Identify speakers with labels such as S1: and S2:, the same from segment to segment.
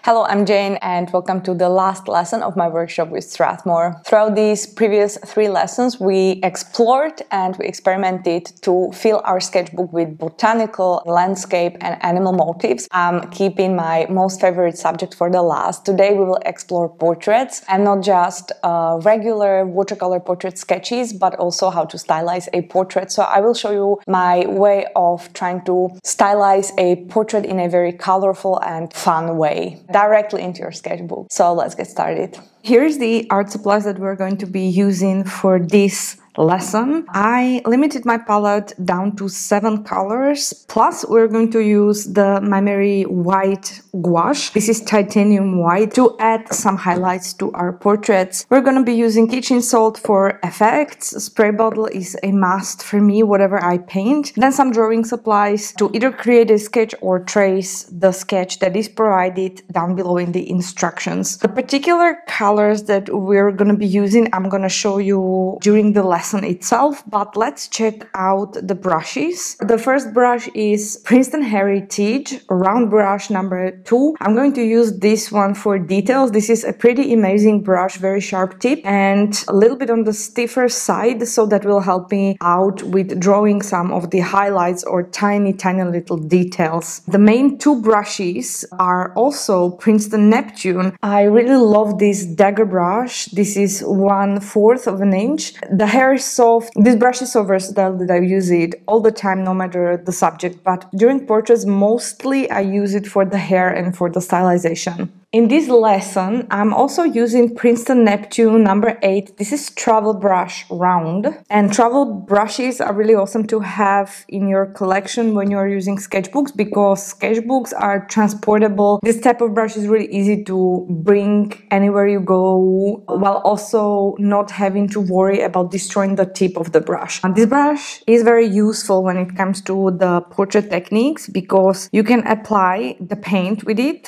S1: Hello, I'm Jane and welcome to the last lesson of my workshop with Strathmore. Throughout these previous 3 lessons, we explored and we experimented to fill our sketchbook with botanical, landscape and animal motifs. I'm keeping my most favorite subject for the last. Today we will explore portraits and not just regular watercolor portrait sketches, but also how to stylize a portrait. So I will show you my way of trying to stylize a portrait in a very colorful and fun way, directly into your sketchbook. So let's get started. Here's the art supplies that we're going to be using for this lesson. I limited my palette down to 7 colors, plus we're going to use the Maimeri white gouache. This is titanium white to add some highlights to our portraits. We're going to be using kitchen salt for effects. Spray bottle is a must for me, whatever I paint. Then some drawing supplies to either create a sketch or trace the sketch that is provided down below in the instructions. The particular colors that we're going to be using, I'm going to show you during the lesson itself, but let's check out the brushes. The first brush is Princeton Heritage round brush number 2. I'm going to use this one for details. This is a pretty amazing brush, very sharp tip and a little bit on the stiffer side, so that will help me out with drawing some of the highlights or tiny little details. The main 2 brushes are also Princeton Neptune. I really love this dagger brush. This is 1/4 of an inch. The hair is soft. This brush is so versatile that I use it all the time, no matter the subject, but during portraits mostly I use it for the hair and for the stylization. In this lesson, I'm also using Princeton Neptune number 8. This is travel brush round, and travel brushes are really awesome to have in your collection when you're using sketchbooks, because sketchbooks are transportable. This type of brush is really easy to bring anywhere you go, while also not having to worry about destroying the tip of the brush. And this brush is very useful when it comes to the portrait techniques, because you can apply the paint with it.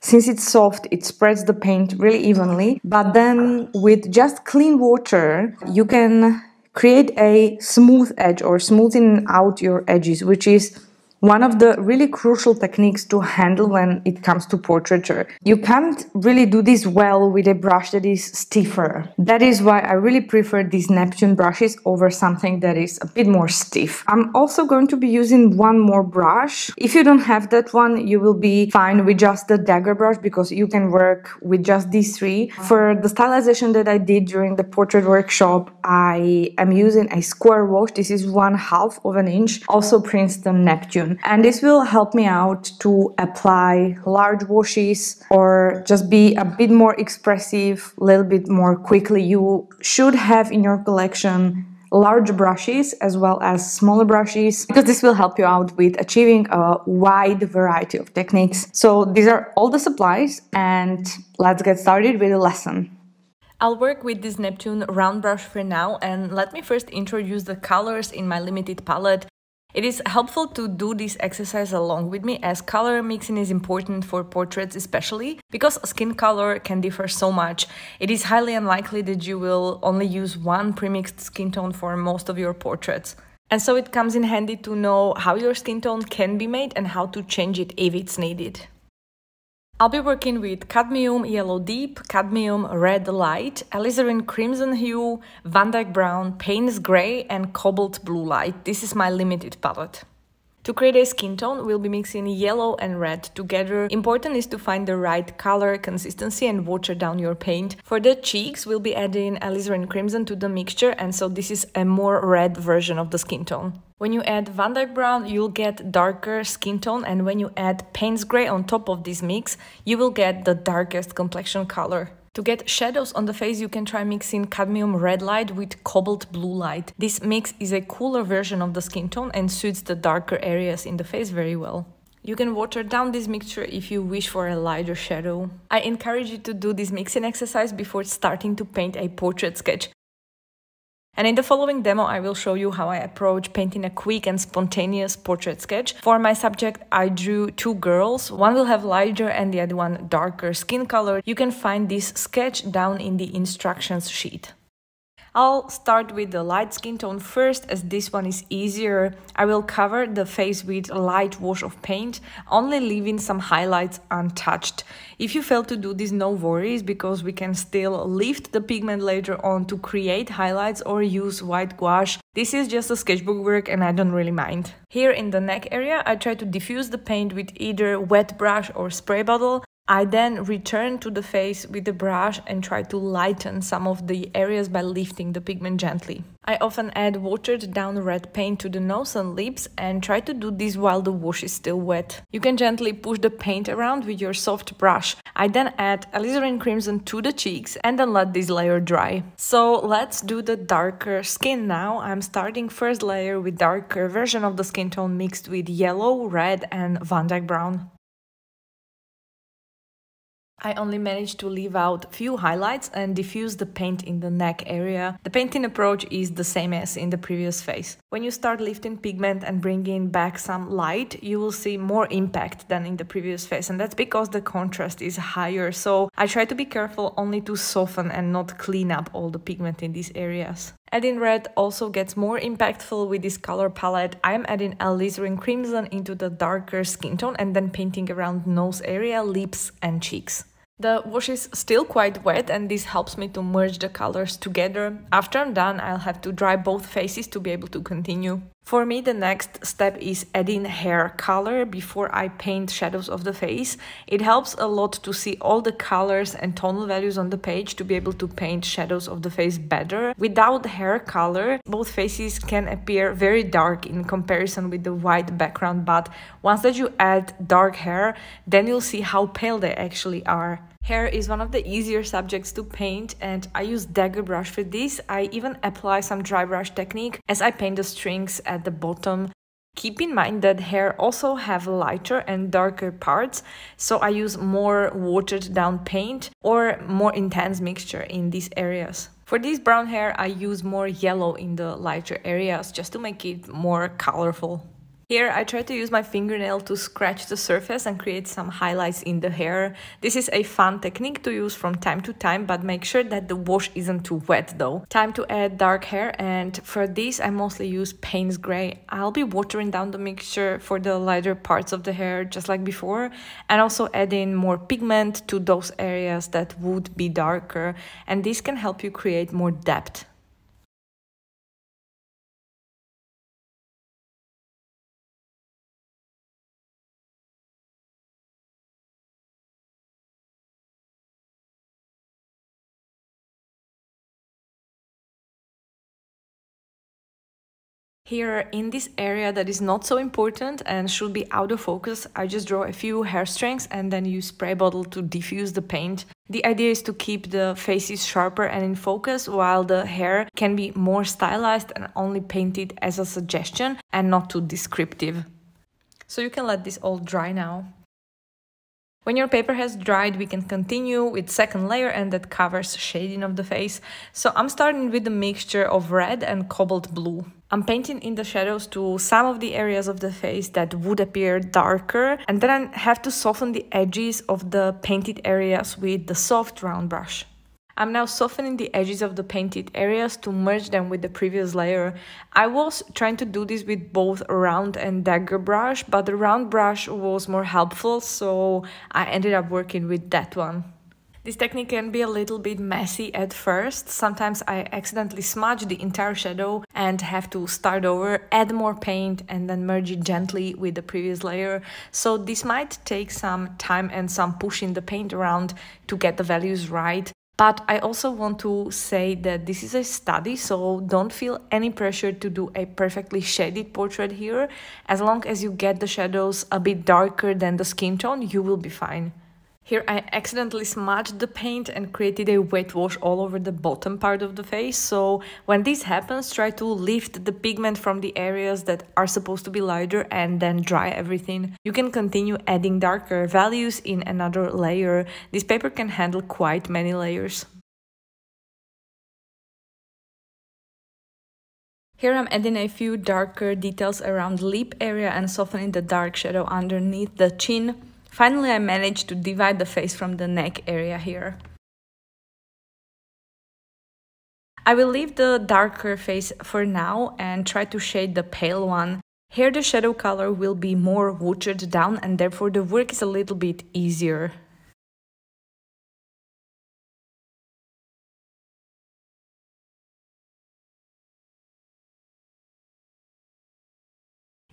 S1: Since it's soft, it spreads the paint really evenly, but then with just clean water, you can create a smooth edge or smoothing out your edges, which is one of the really crucial techniques to handle when it comes to portraiture. You can't really do this well with a brush that is stiffer. That is why I really prefer these Neptune brushes over something that is a bit more stiff. I'm also going to be using one more brush. If you don't have that one, you will be fine with just the dagger brush, because you can work with just these 3. For the stylization that I did during the portrait workshop, I am using a square wash. This is 1/2 of an inch, also Princeton Neptune. And this will help me out to apply large washes or just be a bit more expressive, a little bit more quickly. You should have in your collection large brushes as well as smaller brushes, because this will help you out with achieving a wide variety of techniques. So these are all the supplies, and let's get started with the lesson. I'll work with this Neptune round brush for now, and let me first introduce the colors in my limited palette. It is helpful to do this exercise along with me, as color mixing is important for portraits especially, because skin color can differ so much. It is highly unlikely that you will only use one premixed skin tone for most of your portraits. And so it comes in handy to know how your skin tone can be made and how to change it if it's needed. I'll be working with Cadmium Yellow Deep, Cadmium Red Light, Alizarin Crimson Hue, Vandyke Brown, Payne's Grey and Cobalt Blue Light. This is my limited palette. To create a skin tone, we'll be mixing yellow and red together. Important is to find the right color, consistency and water down your paint. For the cheeks, we'll be adding Alizarin Crimson to the mixture, and so this is a more red version of the skin tone. When you add Vandyke Brown, you'll get darker skin tone, and when you add Payne's Grey on top of this mix, you will get the darkest complexion color. To get shadows on the face, you can try mixing Cadmium Red Light with Cobalt Blue Light. This mix is a cooler version of the skin tone and suits the darker areas in the face very well. You can water down this mixture if you wish for a lighter shadow. I encourage you to do this mixing exercise before starting to paint a portrait sketch. And in the following demo, I will show you how I approach painting a quick and spontaneous portrait sketch. For my subject, I drew 2 girls. One will have lighter and the other one darker skin color. You can find this sketch down in the instructions sheet. I'll start with the light skin tone first, as this one is easier. I will cover the face with a light wash of paint, only leaving some highlights untouched. If you fail to do this, no worries, because we can still lift the pigment later on to create highlights or use white gouache. This is just a sketchbook work and I don't really mind. Here in the neck area, I try to diffuse the paint with either wet brush or spray bottle. I then return to the face with the brush and try to lighten some of the areas by lifting the pigment gently. I often add watered down red paint to the nose and lips and try to do this while the wash is still wet. You can gently push the paint around with your soft brush. I then add Alizarin crimson to the cheeks and then let this layer dry. So let's do the darker skin now. I'm starting first layer with darker version of the skin tone mixed with yellow, red and Vandyke brown. I only managed to leave out few highlights and diffuse the paint in the neck area. The painting approach is the same as in the previous face. When you start lifting pigment and bringing back some light, you will see more impact than in the previous face, and that's because the contrast is higher. So I try to be careful only to soften and not clean up all the pigment in these areas. Adding red also gets more impactful with this color palette. I'm adding Alizarin crimson into the darker skin tone and then painting around nose area, lips and cheeks. The wash is still quite wet and this helps me to merge the colors together. After I'm done, I'll have to dry both faces to be able to continue. For me, the next step is adding hair color before I paint shadows of the face. It helps a lot to see all the colors and tonal values on the page to be able to paint shadows of the face better. Without hair color, both faces can appear very dark in comparison with the white background, but once that you add dark hair, then you'll see how pale they actually are. Hair is one of the easier subjects to paint and I use dagger brush for this. I even apply some dry brush technique as I paint the strings at the bottom. Keep in mind that hair also have lighter and darker parts, so I use more watered down paint or more intense mixture in these areas. For this brown hair, I use more yellow in the lighter areas just to make it more colorful. Here I try to use my fingernail to scratch the surface and create some highlights in the hair. This is a fun technique to use from time to time, but make sure that the wash isn't too wet though. Time to add dark hair, and for this I mostly use Payne's Grey. I'll be watering down the mixture for the lighter parts of the hair just like before, and also adding more pigment to those areas that would be darker, and this can help you create more depth. Here in this area that is not so important and should be out of focus, I just draw a few hair strings and then use spray bottle to diffuse the paint. The idea is to keep the faces sharper and in focus, while the hair can be more stylized and only painted as a suggestion and not too descriptive. So you can let this all dry now. When your paper has dried, we can continue with second layer, and that covers shading of the face. So I'm starting with the mixture of red and cobalt blue. I'm painting in the shadows to some of the areas of the face that would appear darker, and then I have to soften the edges of the painted areas with the soft round brush. I'm now softening the edges of the painted areas to merge them with the previous layer. I was trying to do this with both round and dagger brush, but the round brush was more helpful, so I ended up working with that one. This technique can be a little bit messy at first. Sometimes I accidentally smudge the entire shadow and have to start over, add more paint and then merge it gently with the previous layer. So this might take some time and some pushing the paint around to get the values right. But I also want to say that this is a study, so don't feel any pressure to do a perfectly shaded portrait here. As long as you get the shadows a bit darker than the skin tone, you will be fine. Here I accidentally smudged the paint and created a wet wash all over the bottom part of the face. So when this happens, try to lift the pigment from the areas that are supposed to be lighter and then dry everything. You can continue adding darker values in another layer. This paper can handle quite many layers. Here I'm adding a few darker details around lip area and softening the dark shadow underneath the chin. Finally, I managed to divide the face from the neck area here. I will leave the darker face for now and try to shade the pale one. Here the shadow color will be more watered down and therefore the work is a little bit easier.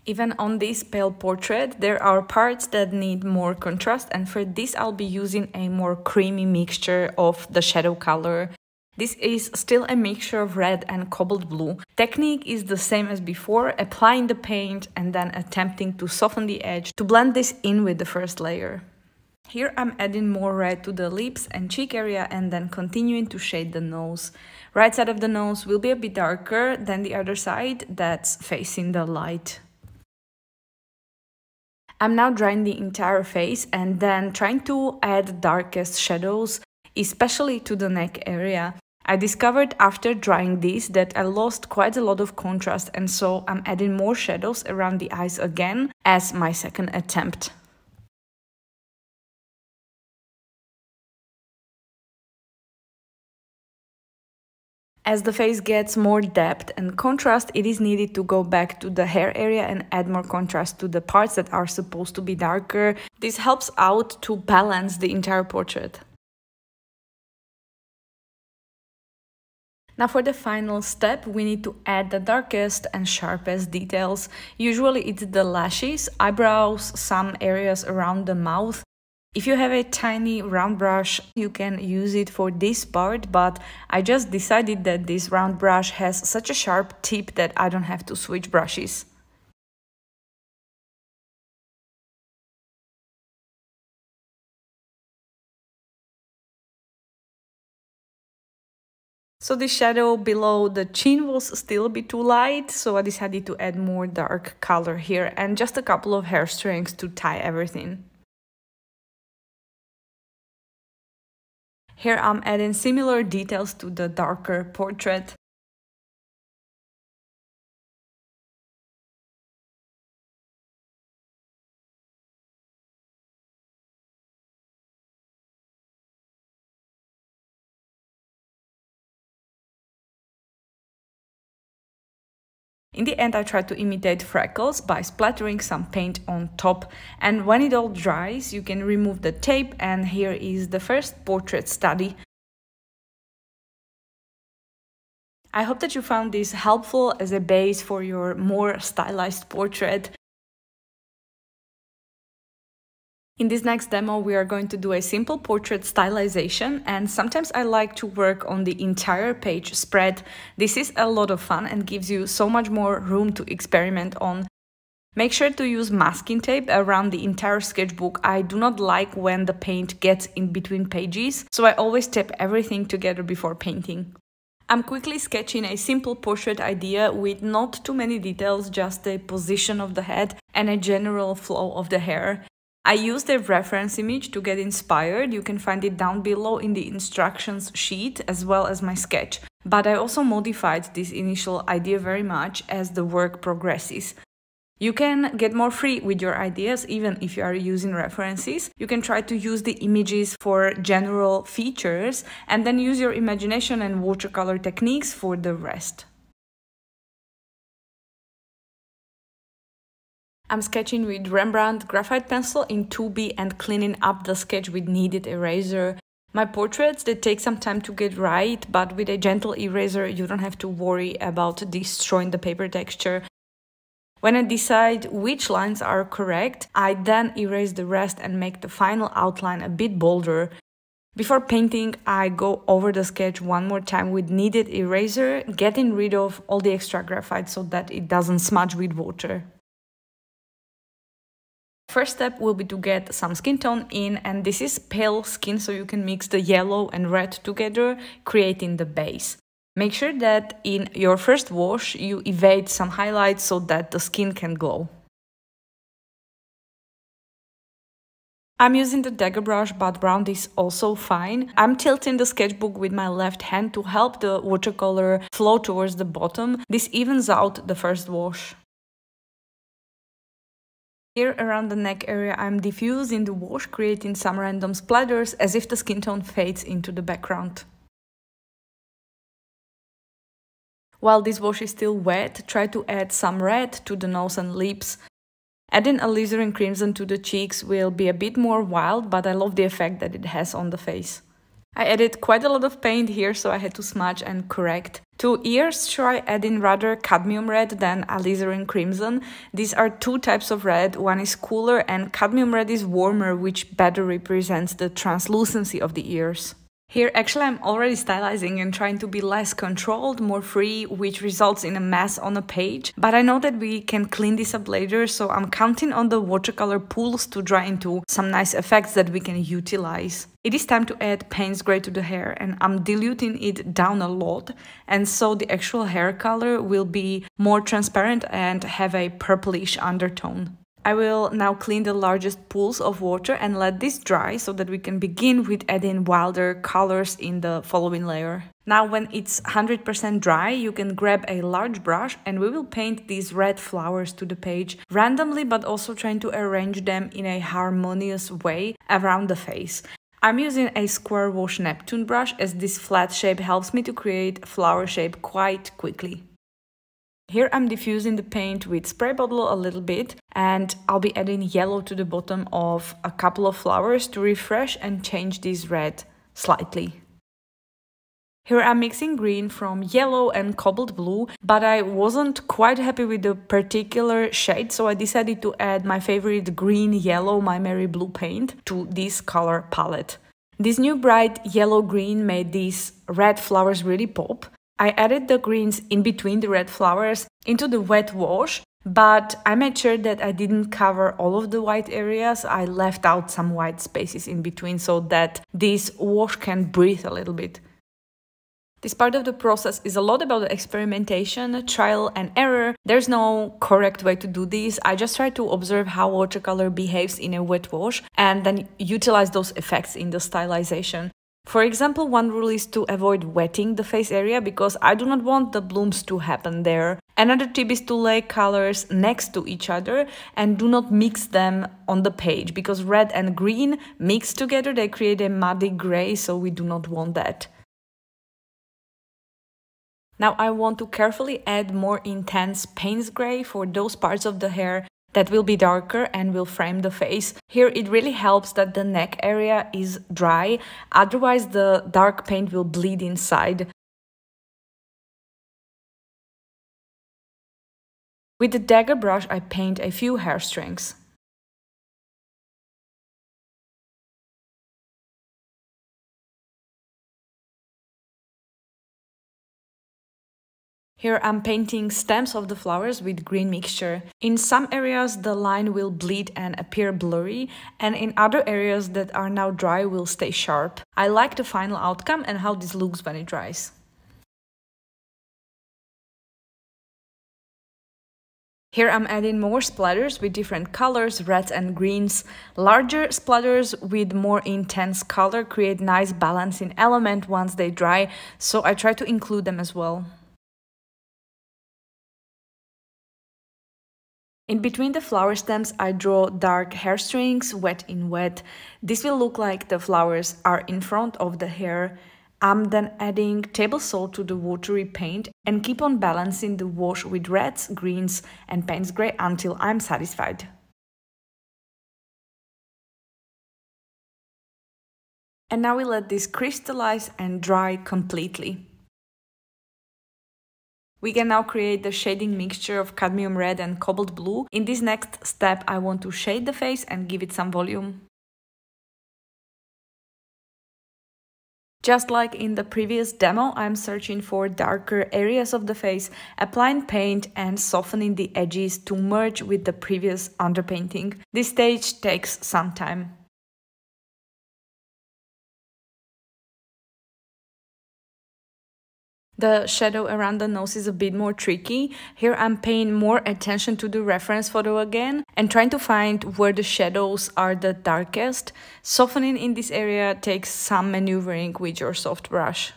S1: Even on this pale portrait, there are parts that need more contrast, and for this I'll be using a more creamy mixture of the shadow color. This is still a mixture of red and cobalt blue. Technique is the same as before, applying the paint and then attempting to soften the edge to blend this in with the first layer. Here I'm adding more red to the lips and cheek area and then continuing to shade the nose. Right side of the nose will be a bit darker than the other side that's facing the light. I'm now drying the entire face and then trying to add darkest shadows, especially to the neck area. I discovered after drying this that I lost quite a lot of contrast, and so I'm adding more shadows around the eyes again as my second attempt. As the face gets more depth and contrast, it is needed to go back to the hair area and add more contrast to the parts that are supposed to be darker. This helps out to balance the entire portrait. Now for the final step, we need to add the darkest and sharpest details. Usually it's the lashes, eyebrows, some areas around the mouth. If you have a tiny round brush, you can use it for this part, but I just decided that this round brush has such a sharp tip that I don't have to switch brushes. So the shadow below the chin was still a bit too light, so I decided to add more dark color here and just a couple of hair strings to tie everything. Here I'm adding similar details to the darker portrait. In the end, I try to imitate freckles by splattering some paint on top, and when it all dries, you can remove the tape, and here is the first portrait study. I hope that you found this helpful as a base for your more stylized portrait. In this next demo, we are going to do a simple portrait stylization, and sometimes I like to work on the entire page spread. This is a lot of fun and gives you so much more room to experiment on. Make sure to use masking tape around the entire sketchbook. I do not like when the paint gets in between pages, so I always tape everything together before painting. I'm quickly sketching a simple portrait idea with not too many details, just the position of the head and a general flow of the hair. I used a reference image to get inspired. You can find it down below in the instructions sheet as well as my sketch. But I also modified this initial idea very much as the work progresses. You can get more free with your ideas even if you are using references. You can try to use the images for general features and then use your imagination and watercolor techniques for the rest. I'm sketching with Rembrandt graphite pencil in 2B and cleaning up the sketch with kneaded eraser. My portraits, they take some time to get right, but with a gentle eraser you don't have to worry about destroying the paper texture. When I decide which lines are correct, I then erase the rest and make the final outline a bit bolder. Before painting, I go over the sketch one more time with kneaded eraser, getting rid of all the extra graphite so that it doesn't smudge with water. First step will be to get some skin tone in, and this is pale skin, so you can mix the yellow and red together, creating the base. Make sure that in your first wash you evade some highlights so that the skin can glow. I'm using the dagger brush, but round is also fine. I'm tilting the sketchbook with my left hand to help the watercolor flow towards the bottom. This evens out the first wash. Here around the neck area, I'm diffusing the wash, creating some random splatters as if the skin tone fades into the background. While this wash is still wet, try to add some red to the nose and lips. Adding Alizarin crimson to the cheeks will be a bit more wild, but I love the effect that it has on the face. I added quite a lot of paint here, so I had to smudge and correct. To ears, try adding rather cadmium red than alizarin crimson. These are two types of red, one is cooler and cadmium red is warmer, which better represents the translucency of the ears. Here actually I'm already stylizing and trying to be less controlled, more free, which results in a mess on a page. But I know that we can clean this up later, so I'm counting on the watercolor pools to dry into some nice effects that we can utilize. It is time to add Payne's gray to the hair, and I'm diluting it down a lot, and so the actual hair color will be more transparent and have a purplish undertone. I will now clean the largest pools of water and let this dry so that we can begin with adding wilder colors in the following layer. Now when it's 100% dry, you can grab a large brush and we will paint these red flowers to the page randomly, but also trying to arrange them in a harmonious way around the face. I'm using a square wash Neptune brush as this flat shape helps me to create flower shape quite quickly. Here I'm diffusing the paint with spray bottle a little bit, and I'll be adding yellow to the bottom of a couple of flowers to refresh and change this red slightly. Here I'm mixing green from yellow and cobalt blue, but I wasn't quite happy with the particular shade, so I decided to add my favorite green-yellow MaimeriBlu paint to this color palette. This new bright yellow-green made these red flowers really pop. I added the greens in between the red flowers into the wet wash, but I made sure that I didn't cover all of the white areas. I left out some white spaces in between so that this wash can breathe a little bit. This part of the process is a lot about the experimentation, trial and error. There's no correct way to do this. I just try to observe how watercolor behaves in a wet wash and then utilize those effects in the stylization. For example, one rule is to avoid wetting the face area because I do not want the blooms to happen there. Another tip is to lay colors next to each other and do not mix them on the page because red and green mixed together, they create a muddy gray, so we do not want that. Now I want to carefully add more intense Payne's gray for those parts of the hair that will be darker and will frame the face. Here it really helps that the neck area is dry, otherwise the dark paint will bleed inside. With the dagger brush I paint a few hair strings. Here I'm painting stems of the flowers with green mixture. In some areas the line will bleed and appear blurry, and in other areas that are now dry will stay sharp. I like the final outcome and how this looks when it dries. Here I'm adding more splatters with different colors, reds and greens. Larger splatters with more intense color create nice balancing element once they dry, so I try to include them as well. In between the flower stems, I draw dark hair strings, wet in wet. This will look like the flowers are in front of the hair. I'm then adding table salt to the watery paint and keep on balancing the wash with reds, greens and Payne's gray until I'm satisfied. And now we let this crystallize and dry completely. We can now create the shading mixture of cadmium red and cobalt blue. In this next step, I want to shade the face and give it some volume. Just like in the previous demo, I'm searching for darker areas of the face, applying paint and softening the edges to merge with the previous underpainting. This stage takes some time. The shadow around the nose is a bit more tricky. Here I'm paying more attention to the reference photo again and trying to find where the shadows are the darkest. Softening in this area takes some maneuvering with your soft brush.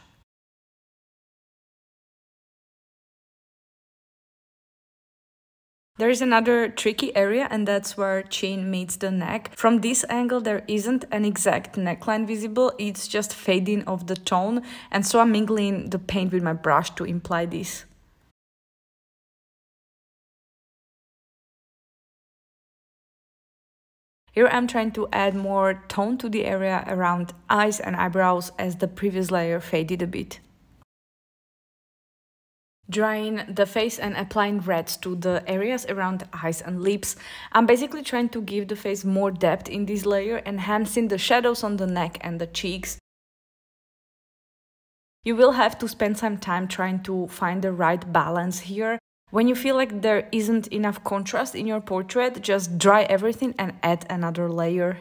S1: There is another tricky area, and that's where chin meets the neck. From this angle there isn't an exact neckline visible, it's just fading of the tone, and so I'm mingling the paint with my brush to imply this. Here I'm trying to add more tone to the area around eyes and eyebrows as the previous layer faded a bit. Drawing the face and applying reds to the areas around eyes and lips, I'm basically trying to give the face more depth in this layer, enhancing the shadows on the neck and the cheeks. You will have to spend some time trying to find the right balance here. When you feel like there isn't enough contrast in your portrait, just dry everything and add another layer.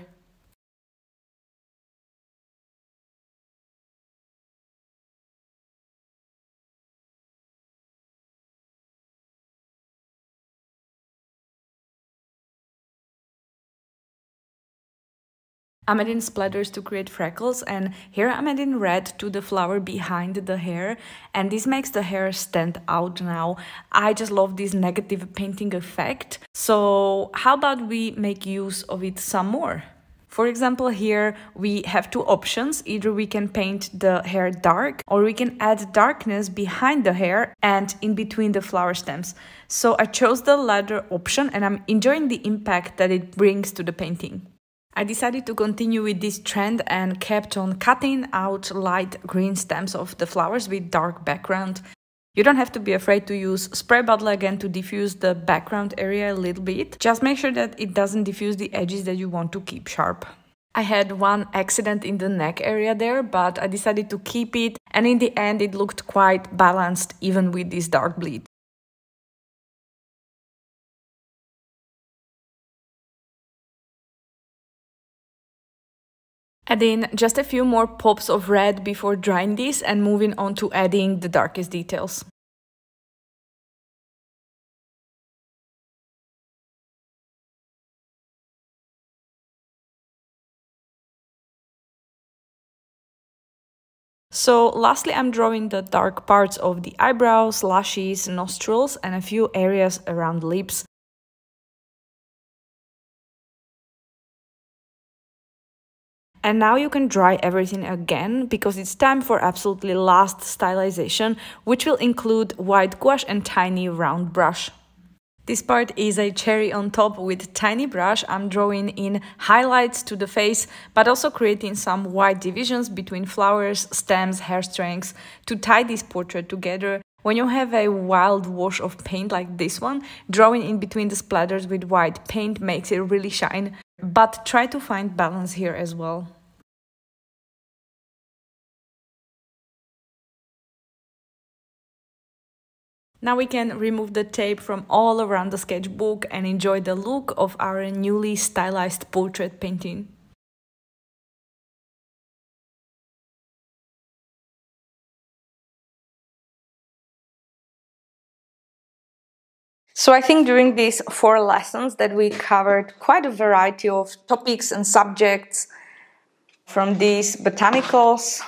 S1: I'm adding splatters to create freckles, and here I'm adding red to the flower behind the hair, and this makes the hair stand out now. I just love this negative painting effect, so how about we make use of it some more? For example, here we have two options. Either we can paint the hair dark, or we can add darkness behind the hair and in between the flower stems. So I chose the latter option, and I'm enjoying the impact that it brings to the painting. I decided to continue with this trend and kept on cutting out light green stems of the flowers with dark background. You don't have to be afraid to use spray bottle again to diffuse the background area a little bit. Just make sure that it doesn't diffuse the edges that you want to keep sharp. I had one accident in the neck area there, but I decided to keep it, and in the end it looked quite balanced even with this dark bleed. Adding just a few more pops of red before drying this and moving on to adding the darkest details. So lastly, I'm drawing the dark parts of the eyebrows, lashes, nostrils, and a few areas around lips. And now you can dry everything again, because it's time for absolutely last stylization, which will include white gouache and tiny round brush. This part is a cherry on top. With tiny brush, I'm drawing in highlights to the face, but also creating some white divisions between flowers, stems, hair strings to tie this portrait together. When you have a wild wash of paint like this one, drawing in between the splatters with white paint makes it really shine, but try to find balance here as well. Now we can remove the tape from all around the sketchbook and enjoy the look of our newly stylized portrait painting. So I think during these 4 lessons that we covered quite a variety of topics and subjects, from these botanicals,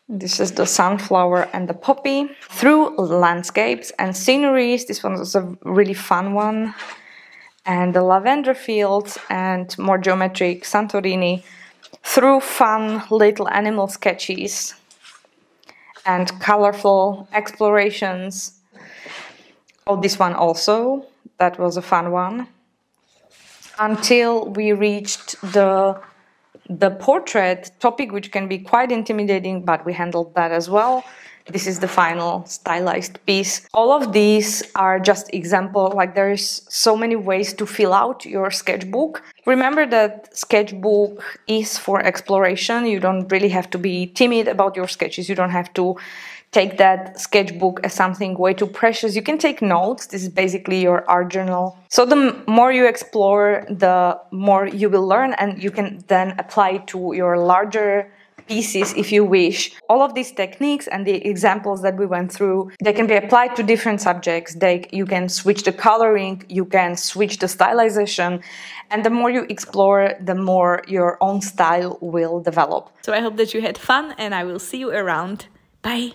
S1: this is the sunflower and the poppy, through landscapes and sceneries. This one was a really fun one, and the lavender fields and more geometric Santorini, through fun little animal sketches and colorful explorations. Oh, this one also, that was a fun one, until we reached the portrait topic, which can be quite intimidating, but we handled that as well. This is the final stylized piece. All of these are just example, like there is so many ways to fill out your sketchbook. Remember that sketchbook is for exploration. You don't really have to be timid about your sketches. You don't have to take that sketchbook as something way too precious. You can take notes. This is basically your art journal. So the more you explore, the more you will learn, and you can then apply to your larger pieces if you wish. All of these techniques and the examples that we went through, they can be applied to different subjects. You can switch the coloring, you can switch the stylization, and the more you explore, the more your own style will develop. So I hope that you had fun, and I will see you around. Bye!